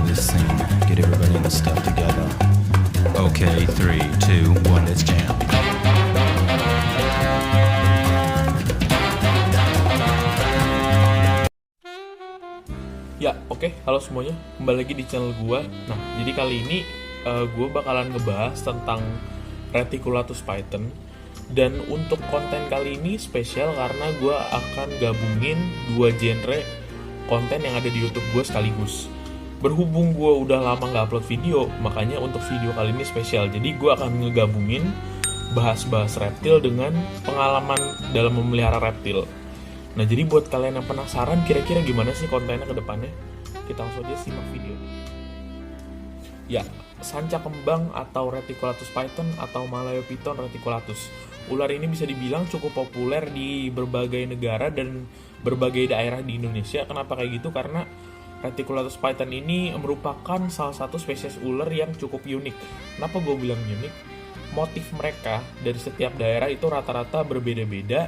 this scene. Get everybody in the stuff together. Okay, 3, 2, 1, let's jam. Ya, oke. Halo semuanya, kembali lagi di channel gue. Nah, jadi kali ini gue bakalan ngebahas tentang Reticulatus python. Dan untuk konten kali ini spesial karena gue akan gabungin dua genre konten yang ada di YouTube gue sekaligus. Berhubung gue udah lama nggak upload video, makanya untuk video kali ini spesial. Jadi gue akan ngegabungin bahas-bahas reptil dengan pengalaman dalam memelihara reptil. Nah, jadi buat kalian yang penasaran kira-kira gimana sih kontennya ke depannya, kita langsung aja simak video. Ya, sanca kembang atau Reticulatus python atau Malayophyton reticulatus. Ular ini bisa dibilang cukup populer di berbagai negara dan berbagai daerah di Indonesia. Kenapa kayak gitu? Karena Reticulatus python ini merupakan salah satu spesies ular yang cukup unik. Kenapa gue bilang unik? Motif mereka dari setiap daerah itu rata-rata berbeda-beda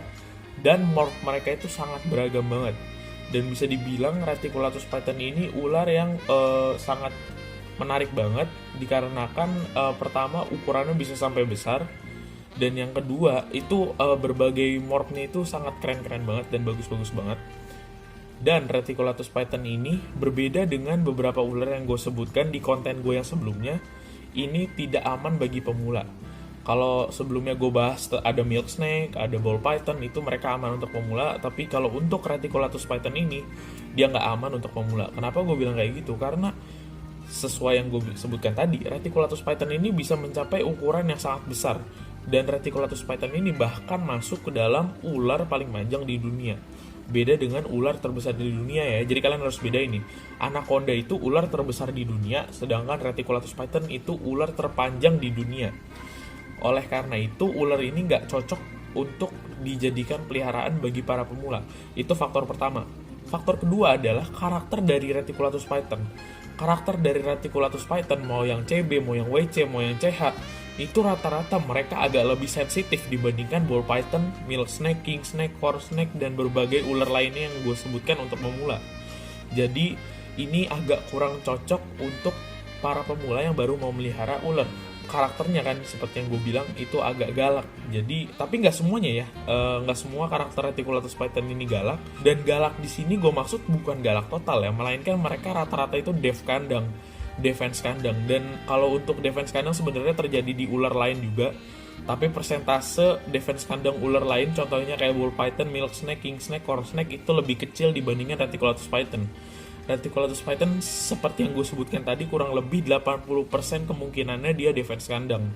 dan morph mereka itu sangat beragam banget. Dan bisa dibilang Reticulatus python ini ular yang sangat menarik banget dikarenakan pertama ukurannya bisa sampai besar, dan yang kedua itu berbagai morphnya itu sangat keren-keren banget dan bagus-bagus banget. Dan Reticulatus python ini berbeda dengan beberapa ular yang gue sebutkan di konten gue yang sebelumnya. Ini tidak aman bagi pemula. Kalau sebelumnya gue bahas ada milk snake, ada ball python, itu mereka aman untuk pemula. Tapi kalau untuk Reticulatus python ini, dia nggak aman untuk pemula. Kenapa gue bilang kayak gitu? Karena sesuai yang gue sebutkan tadi, Reticulatus python ini bisa mencapai ukuran yang sangat besar. Dan Reticulatus python ini bahkan masuk ke dalam ular paling panjang di dunia. Beda dengan ular terbesar di dunia ya. Jadi kalian harus beda ini. Anaconda itu ular terbesar di dunia, sedangkan Reticulatus python itu ular terpanjang di dunia. Oleh karena itu, ular ini nggak cocok untuk dijadikan peliharaan bagi para pemula. Itu faktor pertama. Faktor kedua adalah karakter dari Reticulatus python. Karakter dari Reticulatus python, mau yang CB, mau yang WC, mau yang CH, itu rata-rata mereka agak lebih sensitif dibandingkan ball python, milk snake, king snake, horse snake, dan berbagai ular lainnya yang gue sebutkan untuk pemula. Jadi ini agak kurang cocok untuk para pemula yang baru mau melihara ular. Karakternya kan seperti yang gue bilang itu agak galak. Jadi tapi nggak semuanya ya, nggak semua karakter Reticulatus python ini galak. Dan galak di sini gue maksud bukan galak total ya, melainkan mereka rata-rata itu defense kandang. Dan kalau untuk defense kandang sebenarnya terjadi di ular lain juga, tapi persentase defense kandang ular lain contohnya kayak bull python, milk snake, king snake, horse snake itu lebih kecil dibandingkan Reticulatus python. Reticulatus python seperti yang gue sebutkan tadi kurang lebih 80% kemungkinannya dia defense kandang.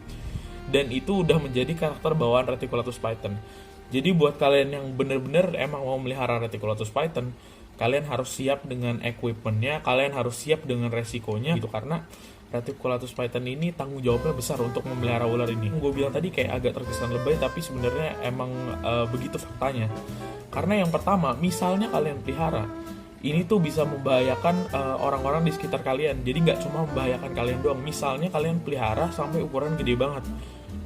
Dan itu udah menjadi karakter bawaan Reticulatus python. Jadi buat kalian yang bener-bener emang mau melihara Reticulatus python, kalian harus siap dengan equipmentnya, kalian harus siap dengan resikonya gitu, karena Reticulatus python ini tanggung jawabnya besar untuk memelihara ular ini. Gue bilang tadi kayak agak terkesan lebay, tapi sebenarnya emang begitu faktanya. Karena yang pertama, misalnya kalian pelihara, ini tuh bisa membahayakan orang-orang di sekitar kalian. Jadi nggak cuma membahayakan kalian doang. Misalnya kalian pelihara sampai ukuran gede banget,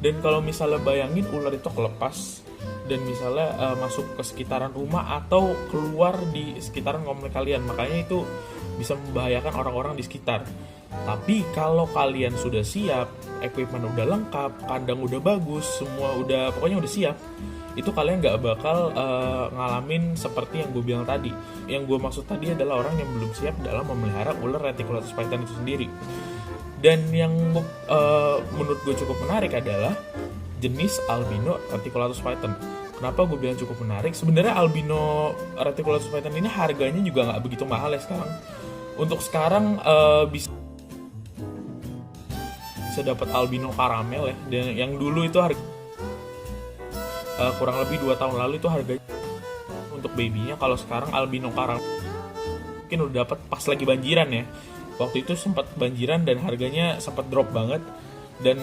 dan kalau misalnya bayangin ular itu kelepas dan misalnya masuk ke sekitaran rumah atau keluar di sekitaran komplek kalian, makanya itu bisa membahayakan orang-orang di sekitar. Tapi kalau kalian sudah siap, equipment udah lengkap, kandang udah bagus, semua udah pokoknya udah siap, itu kalian nggak bakal ngalamin seperti yang gue bilang tadi. Yang gue maksud tadi adalah orang yang belum siap dalam memelihara ular Reticulatus python itu sendiri. Dan yang menurut gue cukup menarik adalah jenis albino Reticulatus python. Kenapa gue bilang cukup menarik? Sebenarnya albino Reticulatus python ini harganya juga nggak begitu mahal ya sekarang. Untuk sekarang bisa dapat albino karamel ya. Dan yang dulu itu harga kurang lebih 2 tahun lalu itu harganya untuk babynya. Kalau sekarang albino karamel mungkin udah dapat pas lagi banjiran ya. Waktu itu sempat banjiran dan harganya sempat drop banget. Dan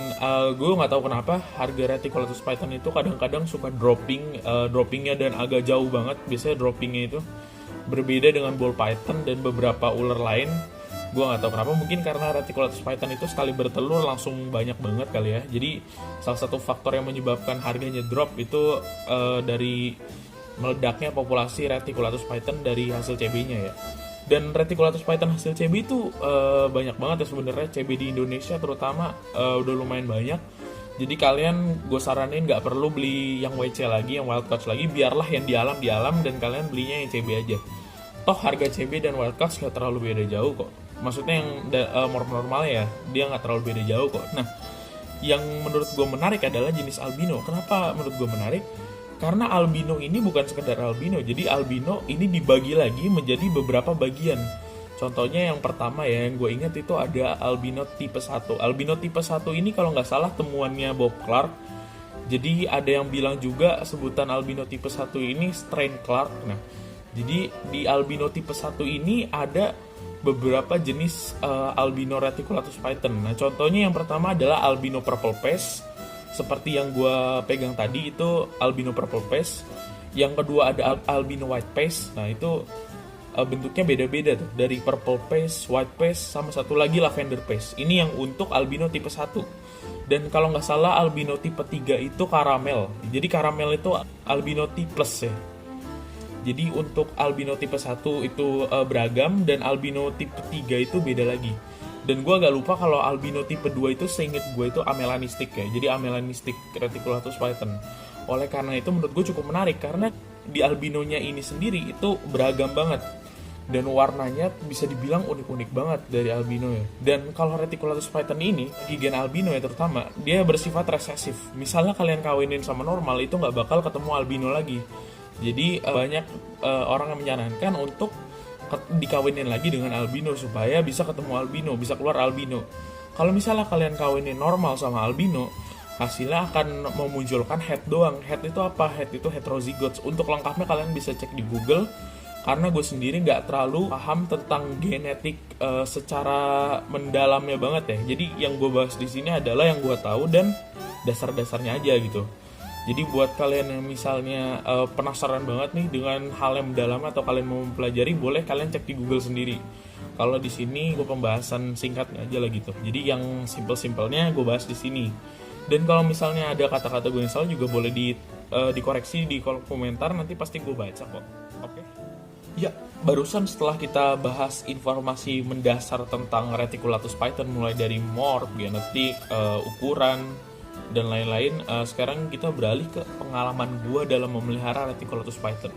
gue nggak tahu kenapa harga Reticulatus python itu kadang-kadang suka droppingnya dan agak jauh banget. Biasanya droppingnya itu berbeda dengan ball python dan beberapa ular lain. Gue nggak tahu kenapa, mungkin karena Reticulatus python itu sekali bertelur langsung banyak banget kali ya. Jadi salah satu faktor yang menyebabkan harganya drop itu dari meledaknya populasi Reticulatus python dari hasil CB-nya ya. Dan Reticulatus python hasil CB itu banyak banget ya sebenarnya. CB di Indonesia terutama udah lumayan banyak. Jadi kalian gue saranin nggak perlu beli yang WC lagi, yang wild catch lagi, biarlah yang di alam dan kalian belinya yang CB aja. Toh harga CB dan wild catch nggak terlalu beda jauh kok. Maksudnya yang normal ya, dia nggak terlalu beda jauh kok. Nah, yang menurut gue menarik adalah jenis albino. Kenapa menurut gue menarik? Karena albino ini bukan sekedar albino, jadi albino ini dibagi lagi menjadi beberapa bagian. Contohnya yang pertama ya, yang gue ingat itu ada albino tipe 1. Albino tipe 1 ini kalau nggak salah temuannya Bob Clark. Jadi ada yang bilang juga sebutan albino tipe 1 ini strain Clark. Nah, jadi di albino tipe 1 ini ada beberapa jenis albino Reticulatus python. Nah, contohnya yang pertama adalah albino purple face. Seperti yang gue pegang tadi itu albino purple face. Yang kedua ada albino white face. Nah itu bentuknya beda-beda tuh. Dari purple face, white face, sama satu lagi lavender face. Ini yang untuk albino tipe 1. Dan kalau nggak salah albino tipe 3 itu karamel. Jadi karamel itu albino tiples ya. Jadi untuk albino tipe 1 itu beragam. Dan albino tipe 3 itu beda lagi. Dan gue agak lupa kalau albino tipe 2 itu seinget gue itu amelanistic ya. Jadi amelanistic Reticulatus python. Oleh karena itu menurut gue cukup menarik. Karena di albinonya ini sendiri itu beragam banget. Dan warnanya bisa dibilang unik-unik banget dari albino ya. Dan kalau Reticulatus python ini, di gen albino ya terutama, dia bersifat resesif. Misalnya kalian kawinin sama normal, itu nggak bakal ketemu albino lagi. Jadi banyak orang yang menyarankan untuk dikawinin lagi dengan albino supaya bisa ketemu albino, bisa keluar albino. Kalau misalnya kalian kawinin normal sama albino, hasilnya akan memunculkan head doang. Head itu apa? Head itu heterozygotes. Untuk lengkapnya kalian bisa cek di Google. Karena gue sendiri nggak terlalu paham tentang genetik secara mendalamnya banget ya. Jadi yang gue bahas di sini adalah yang gue tahu dan dasar-dasarnya aja gitu. Jadi buat kalian yang misalnya penasaran banget nih dengan hal yang mendalam atau kalian mau mempelajari, boleh kalian cek di Google sendiri. Kalau di sini gue pembahasan singkatnya aja lah gitu. Jadi yang simple-simpelnya gue bahas di sini. Dan kalau misalnya ada kata-kata gue yang salah juga boleh dikoreksi di kolom komentar, nanti pasti gue baca kok. Oke? Ya, barusan setelah kita bahas informasi mendasar tentang Reticulatus python mulai dari morph, genetik, ukuran, dan lain-lain, sekarang kita beralih ke pengalaman gue dalam memelihara Reticulatus python.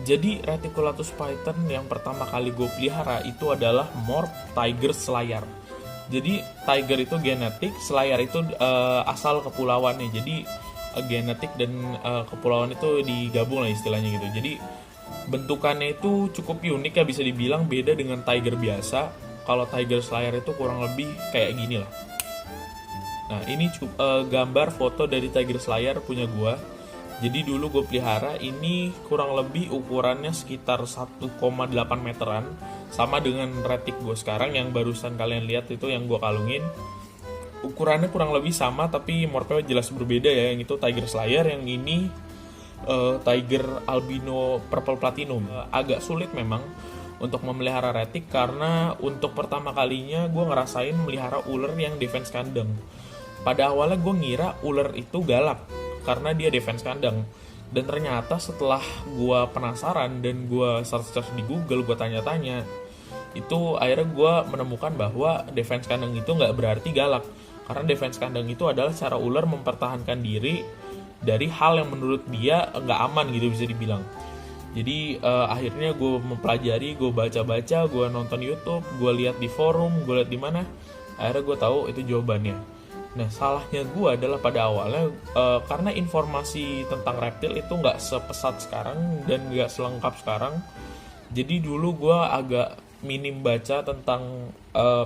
Jadi Reticulatus python yang pertama kali gue pelihara itu adalah morph tiger selayar. Jadi tiger itu genetik, selayar itu asal kepulauannya. Jadi genetik dan kepulauan itu digabung lah istilahnya gitu. Jadi bentukannya itu cukup unik ya, bisa dibilang beda dengan tiger biasa. Kalau tiger selayar itu kurang lebih kayak gini lah. Nah ini gambar foto dari tiger selayar punya gue. Jadi dulu gue pelihara, ini kurang lebih ukurannya sekitar 1,8 meteran. Sama dengan retic gue sekarang yang barusan kalian lihat itu yang gue kalungin. Ukurannya kurang lebih sama tapi morphnya jelas berbeda ya. Yang itu tiger selayar, yang ini tiger albino purple platinum. Agak sulit memang untuk memelihara retic karena untuk pertama kalinya gue ngerasain melihara ular yang defense kandang. Pada awalnya gue ngira ular itu galak karena dia defense kandang. Dan ternyata setelah gue penasaran dan gue search di Google, gue tanya-tanya, itu akhirnya gue menemukan bahwa defense kandang itu nggak berarti galak. Karena defense kandang itu adalah cara ular mempertahankan diri dari hal yang menurut dia nggak aman gitu bisa dibilang. Jadi akhirnya gue mempelajari, gue baca-baca, gue nonton YouTube, gue lihat di forum, gue lihat di mana. Akhirnya gue tahu itu jawabannya. Nah, salahnya gue adalah pada awalnya karena informasi tentang reptil itu nggak sepesat sekarang dan nggak selengkap sekarang. Jadi dulu gue agak minim baca tentang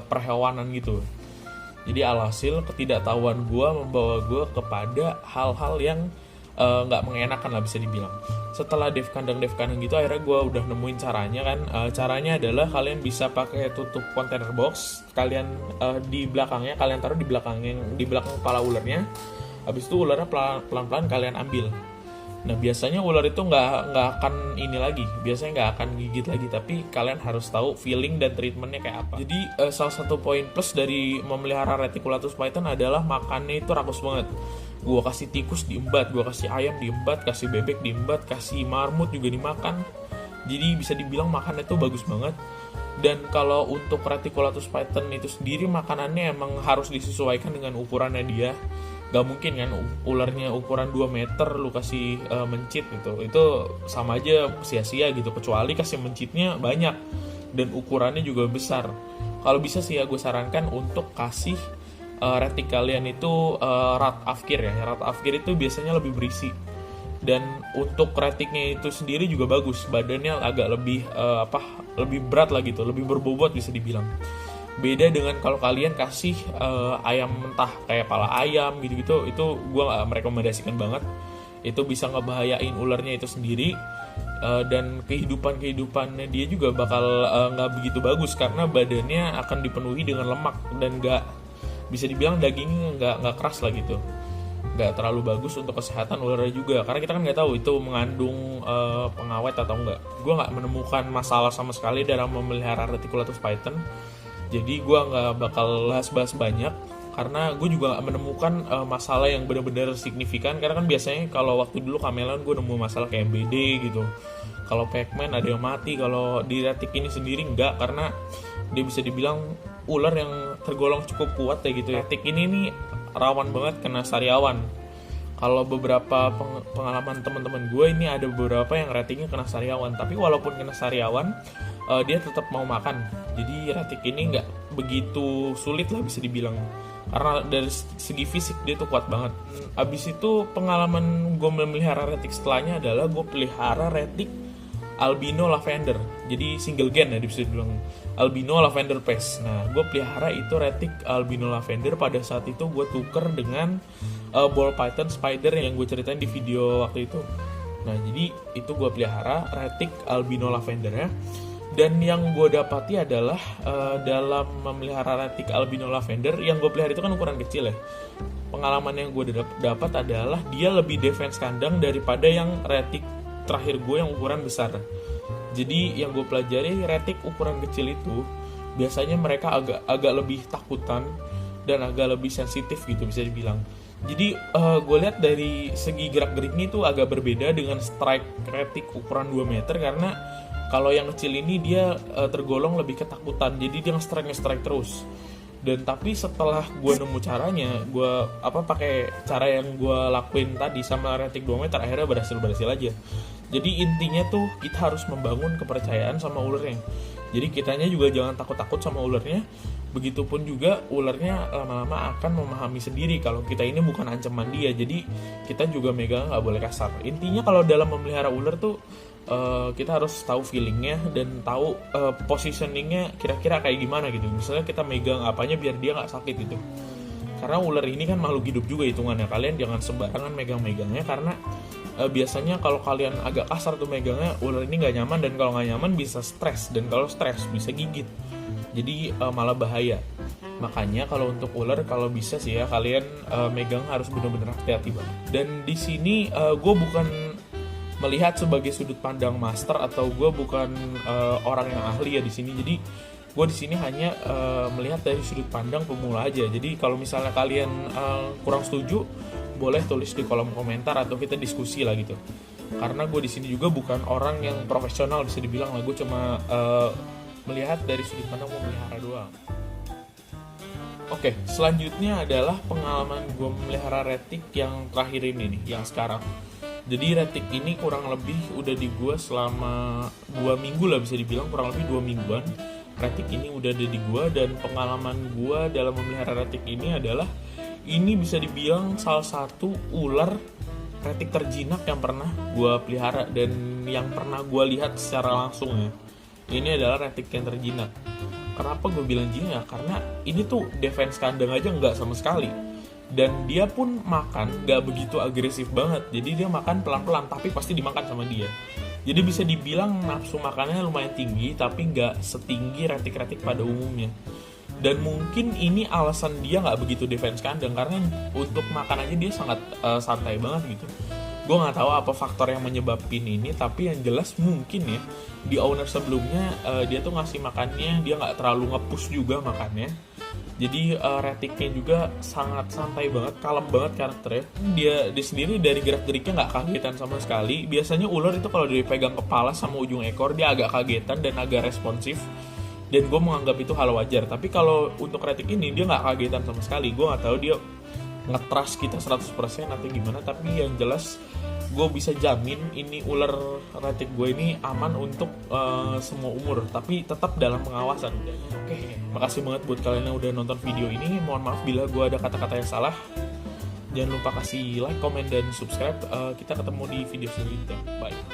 perhewanan gitu. Jadi alhasil ketidaktahuan gue membawa gue kepada hal-hal yang nggak mengenakan lah bisa dibilang. Setelah dev kandang gitu, akhirnya gue udah nemuin caranya kan. Caranya adalah kalian bisa pakai tutup container box, kalian di belakangnya kalian taruh di belakang kepala ularnya. Habis itu ularnya pelan-pelan kalian ambil. Nah biasanya ular itu nggak akan ini lagi, biasanya nggak akan gigit lagi, tapi kalian harus tahu feeling dan treatmentnya kayak apa. Jadi salah satu poin plus dari memelihara Reticulatus python adalah makannya itu rakus banget. Gue kasih tikus diembat, gue kasih ayam diembat, kasih bebek diembat, kasih marmut juga dimakan. Jadi bisa dibilang makannya tuh bagus banget. Dan kalau untuk Reticulatus python itu sendiri makanannya emang harus disesuaikan dengan ukurannya dia. Gak mungkin kan ularnya ukuran 2 meter lu kasih mencit gitu. Itu sama aja sia-sia gitu, kecuali kasih mencitnya banyak dan ukurannya juga besar. Kalau bisa sih ya gue sarankan untuk kasih retik kalian itu rat afkir ya. Rat afkir itu biasanya lebih berisi. Dan untuk retiknya itu sendiri juga bagus, badannya agak lebih berat lah gitu, lebih berbobot bisa dibilang. Beda dengan kalau kalian kasih ayam mentah kayak pala ayam gitu-gitu, itu gue gak merekomendasikan banget. Itu bisa ngebahayain ularnya itu sendiri, dan kehidupannya dia juga bakal nggak begitu bagus karena badannya akan dipenuhi dengan lemak dan nggak bisa dibilang dagingnya nggak keras lah gitu. Nggak terlalu bagus untuk kesehatan ularnya juga, karena kita kan nggak tahu itu mengandung pengawet atau enggak. Gue nggak menemukan masalah sama sekali dalam memelihara Reticulatus python, jadi gue nggak bakal bahas banyak karena gue juga nggak menemukan masalah yang benar-benar signifikan. Karena kan biasanya kalau waktu dulu kameleon gue nemu masalah kayak MBD gitu, kalau Pac-Man ada yang mati. Kalau di retik ini sendiri enggak, karena dia bisa dibilang ular yang tergolong cukup kuat ya gitu. Retik ini nih rawan banget kena sariawan. Kalau beberapa pengalaman teman-teman gue ini ada beberapa yang retiknya kena sariawan, tapi walaupun kena sariawan dia tetap mau makan. Jadi retik ini nggak begitu sulit lah bisa dibilang, karena dari segi fisik dia tuh kuat banget. Abis itu pengalaman gue memelihara retik setelahnya adalah gue pelihara retik albino lavender, jadi single gen ya bisa dibilang, albino lavender paste. Nah gue pelihara itu retik albino lavender. Pada saat itu gue tuker dengan ball python spider yang gue ceritain di video waktu itu. Nah jadi itu gue pelihara retik albino lavender ya. Dan yang gue dapati adalah dalam memelihara retik albino lavender, yang gue pelihara itu kan ukuran kecil ya. Pengalaman yang gue dapat adalah dia lebih defense kandang daripada yang retik terakhir gue yang ukuran besar. Jadi yang gue pelajari, retik ukuran kecil itu biasanya mereka agak lebih takutan dan agak lebih sensitif gitu bisa dibilang. Jadi gue lihat dari segi gerak geriknya itu agak berbeda dengan strike retik ukuran 2 meter, karena kalau yang kecil ini dia tergolong lebih ketakutan, jadi dia nge-strike terus. Dan tapi setelah gue nemu caranya, gue pakai cara yang gue lakuin tadi sama retik 2 meter, akhirnya berhasil aja. Jadi intinya tuh kita harus membangun kepercayaan sama ulernya. Jadi kitanya juga jangan takut-takut sama ulernya. Begitupun juga ulernya lama-lama akan memahami sendiri kalau kita ini bukan ancaman dia. Jadi kita juga megang nggak boleh kasar. Intinya kalau dalam memelihara ular tuh kita harus tahu feelingnya dan tahu positioningnya kira-kira kayak gimana gitu. Misalnya kita megang apanya biar dia nggak sakit gitu. Karena ular ini kan makhluk hidup juga hitungannya. Kalian jangan sembarangan megang-megangnya, karena biasanya kalau kalian agak kasar tuh megangnya, ular ini nggak nyaman, dan kalau nggak nyaman bisa stres, dan kalau stres bisa gigit. Jadi malah bahaya. Makanya kalau untuk ular, kalau bisa sih ya kalian megang harus benar-benar hati-hati banget. Dan di sini gue bukan melihat sebagai sudut pandang master, atau gue bukan orang yang ahli ya di sini. Jadi gue di sini hanya melihat dari sudut pandang pemula aja. Jadi kalau misalnya kalian kurang setuju, boleh tulis di kolom komentar atau kita diskusi lah gitu. Karena gue di sini juga bukan orang yang profesional bisa dibilang lah. Gue cuma melihat dari sudut pandang memelihara doang. Oke, selanjutnya adalah pengalaman gue memelihara retik yang terakhir ini nih, yang sekarang. Jadi retik ini kurang lebih udah di gue selama 2 minggu lah bisa dibilang, kurang lebih 2 mingguan. Retik ini udah ada di gue, dan pengalaman gue dalam memelihara retik ini adalah, ini bisa dibilang salah satu ular retik terjinak yang pernah gue pelihara dan yang pernah gue lihat secara langsung ya. Ini adalah retik yang terjinak. Kenapa gue bilang jinak? Karena ini tuh defense kandang aja nggak sama sekali. Dan dia pun makan gak begitu agresif banget. Jadi dia makan pelan-pelan, tapi pasti dimakan sama dia. Jadi bisa dibilang nafsu makannya lumayan tinggi, tapi gak setinggi retik-retik pada umumnya. Dan mungkin ini alasan dia gak begitu defense kandang, karena untuk makan aja dia sangat santai banget gitu. Gue gak tahu apa faktor yang menyebabin ini, tapi yang jelas mungkin ya di owner sebelumnya dia tuh ngasih makannya, dia gak terlalu nge-push juga makannya. Jadi retiknya juga sangat santai banget, kalem banget karakternya. Dia sendiri dari gerak-geriknya nggak kagetan sama sekali. Biasanya ular itu kalau dia pegang kepala sama ujung ekor dia agak kagetan dan agak responsif. Dan gue menganggap itu hal wajar. Tapi kalau untuk retik ini dia nggak kagetan sama sekali. Gue nggak tahu dia nge-trust kita 100% atau gimana. Tapi yang jelas gue bisa jamin ini ular retik gue ini aman untuk semua umur, tapi tetap dalam pengawasan. Oke, makasih banget buat kalian yang udah nonton video ini. Mohon maaf bila gue ada kata-kata yang salah. Jangan lupa kasih like, comment, dan subscribe. Kita ketemu di video selanjutnya. Bye.